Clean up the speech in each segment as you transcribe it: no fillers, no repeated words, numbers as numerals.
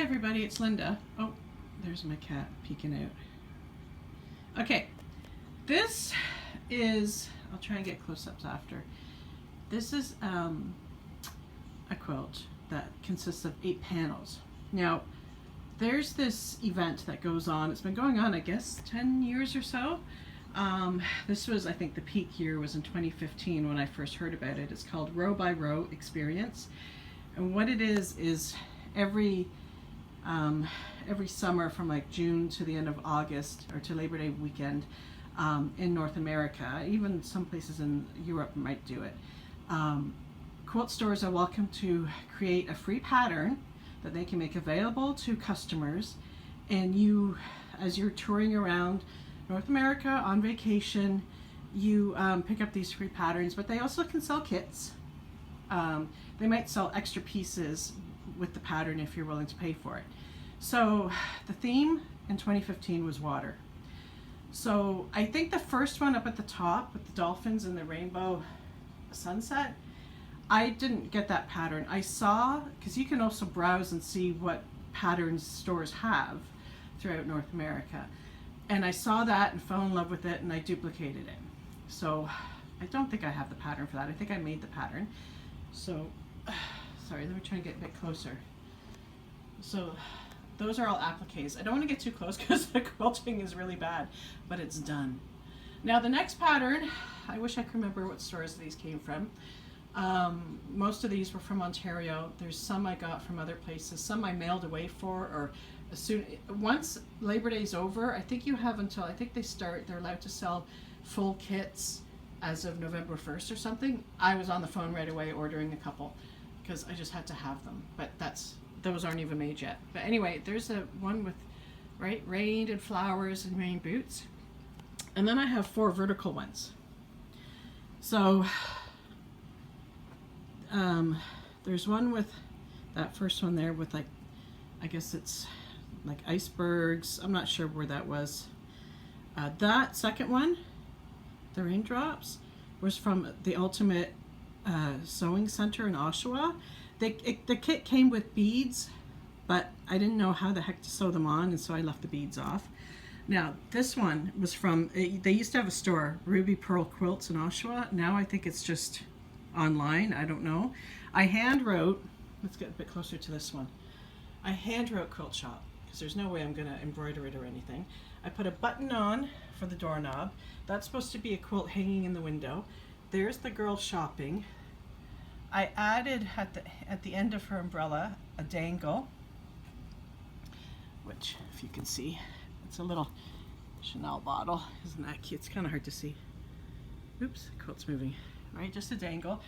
everybody, it's Linda. Oh, there's my cat peeking out. Okay, this is, I'll try and get close-ups after. This is a quilt that consists of 8 panels. Now, there's this event that goes on. It's been going on, I guess, 10 years or so. This was, I think, the peak year was in 2015 when I first heard about it. It's called Row by Row Experience. And what it is every summer from like June to the end of August or to Labor Day weekend in North America, even some places in Europe might do it. Quilt stores are welcome to create a free pattern that they can make available to customers, and you, as you're touring around North America on vacation, you pick up these free patterns, but they also can sell kits. They might sell extra pieces with the pattern if you're willing to pay for it. So the theme in 2015 was water. So I think the first one up at the top with the dolphins and the rainbow sunset, I didn't get that pattern. I saw, because you can also browse and see what patterns stores have throughout North America. And I saw that and fell in love with it, and I duplicated it. So I don't think I have the pattern for that. I think I made the pattern. So, sorry, let me try and get a bit closer. So those are all appliques. I don't want to get too close because the quilting is really bad, but it's done. Now the next pattern, I wish I could remember what stores these came from. Most of these were from Ontario. There's some I got from other places. Some I mailed away for, or once Labor Day's over, I think you have until, I think they're allowed to sell full kits as of November 1st or something. I was on the phone right away ordering a couple because I just had to have them, but those aren't even made yet. But anyway, there's a one with rain and flowers and rain boots. And then I have 4 vertical ones. So there's one with that first one there with, like, I guess it's like icebergs. I'm not sure where that was. That second one, the raindrops, was from the Ultimate Sewing Center in Oshawa. The kit came with beads, but I didn't know how the heck to sew them on, and so I left the beads off. Now this one was from, they used to have a store, Ruby Pearl Quilts in Oshawa. Now I think it's just online, I don't know. I hand wrote, let's get a bit closer to this one. I hand wrote Quilt Shop because there's no way I'm gonna embroider it or anything. I put a button on for the doorknob. That's supposed to be a quilt hanging in the window. There's the girl shopping. I added at the end of her umbrella a dangle, which, if you can see, it's a little Chanel bottle. Isn't that cute? It's kind of hard to see. Oops, the quilt's moving. Right, just a dangle.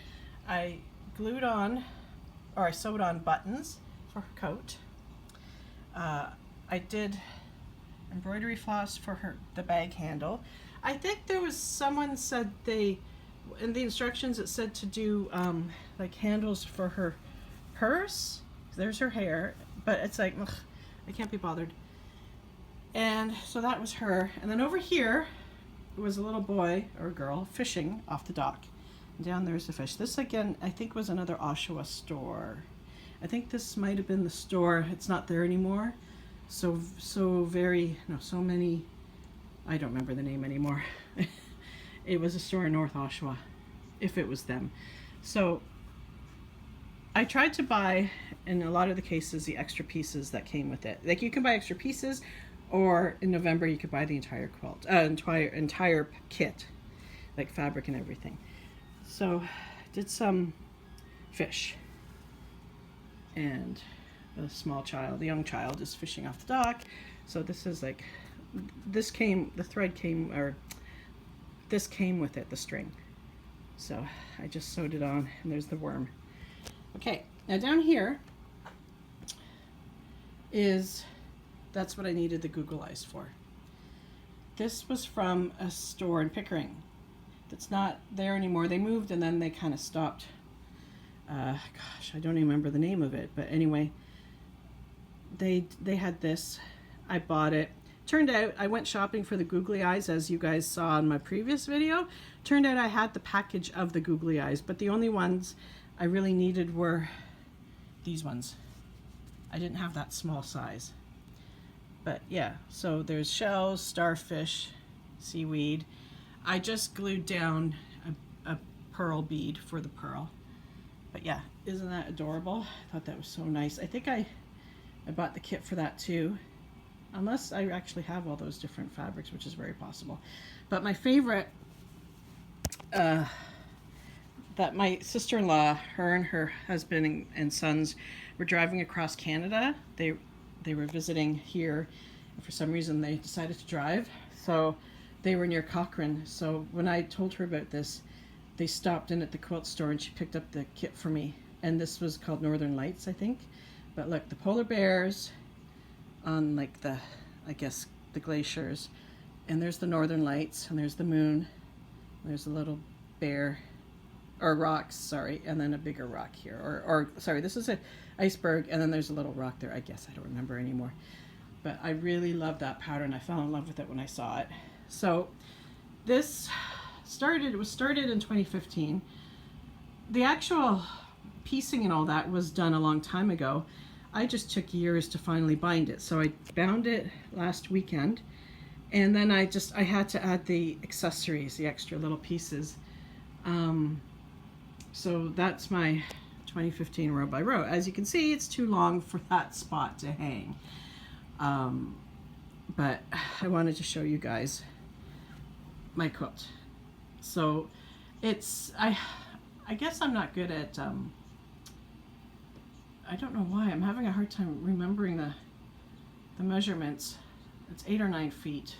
I glued on, or I sewed on buttons for her coat. I did embroidery floss for the bag handle. I think there was someone said in the instructions it said to do like handles for her purse. There's her hair, but it's like, ugh, I can't be bothered. And so that was her. And then over here was a little boy or girl fishing off the dock. And down there's the fish. This again, I think, was another Oshawa store. I think this might have been the store. It's not there anymore. So many, I don't remember the name anymore. It was a store in North Oshawa, if it was them. So I tried to buy, in a lot of the cases, the extra pieces that came with it. Like, you can buy extra pieces, or in November you could buy the entire quilt, entire kit, like fabric and everything. So I did some fish, and the young child is fishing off the dock. So this is like, this came with it, the string. So I just sewed it on, and there's the worm. Okay, now down here that's what I needed the Google eyes for. This was from a store in Pickering that's not there anymore. They moved and then they kind of stopped. Gosh, I don't even remember the name of it, but anyway, they had this. I bought it. Turned out I went shopping for the googly eyes, as you guys saw in my previous video. Turned out I had the package of the googly eyes, but the only ones I really needed were these ones. I didn't have that small size. But yeah, so there's shells, starfish, seaweed. I just glued down a pearl bead for the pearl. But yeah, isn't that adorable? I thought that was so nice. I think I bought the kit for that too. Unless I actually have all those different fabrics, which is very possible. But my favorite, that my sister-in-law, her and her husband and sons were driving across Canada. They were visiting here, and for some reason they decided to drive. So they were near Cochrane. So when I told her about this, they stopped in at the quilt store and she picked up the kit for me. And this was called Northern Lights, I think. But look, the polar bears on like the, I guess, the glaciers. And there's the Northern Lights, and there's the moon. There's a little bear, or rocks, sorry, and then a bigger rock here. Or sorry, this is an iceberg, and then there's a little rock there, I guess. I don't remember anymore. But I really love that pattern. I fell in love with it when I saw it. So this was started in 2015. The actual piecing and all that was done a long time ago. I just took years to finally bind it. So I bound it last weekend, and then I had to add the accessories, the extra little pieces. So that's my 2015 row by row. As you can see, it's too long for that spot to hang. But I wanted to show you guys my quilt. So it's, I guess I'm not good at, I don't know why, I'm having a hard time remembering the measurements. It's 8 or 9 feet.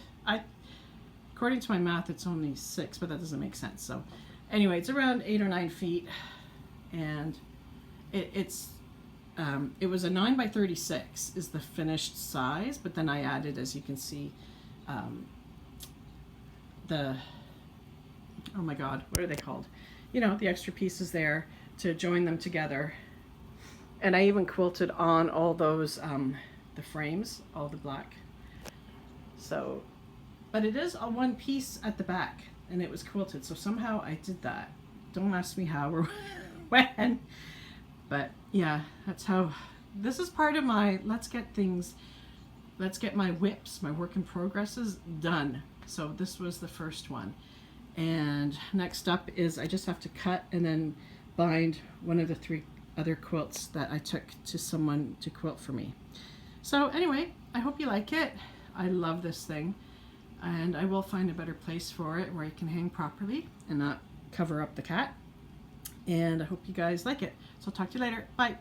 According to my math, it's only 6, but that doesn't make sense. So anyway, it's around 8 or 9 feet, and it was a 9 by 36 is the finished size, but then I added, as you can see, oh my god, what are they called? You know, the extra pieces there to join them together. And I even quilted on all those, the frames, all the black. So, but it is a one piece at the back, and it was quilted. So somehow I did that. Don't ask me how or when. But yeah, that's how, this is part of my, let's get my whips, my work in progresses done. So this was the first one. And next up is I just have to cut and then bind one of the 3 other quilts that I took to someone to quilt for me. So anyway, I hope you like it. I love this thing, and I will find a better place for it where it can hang properly and not cover up the cat. And I hope you guys like it. So I'll talk to you later. Bye.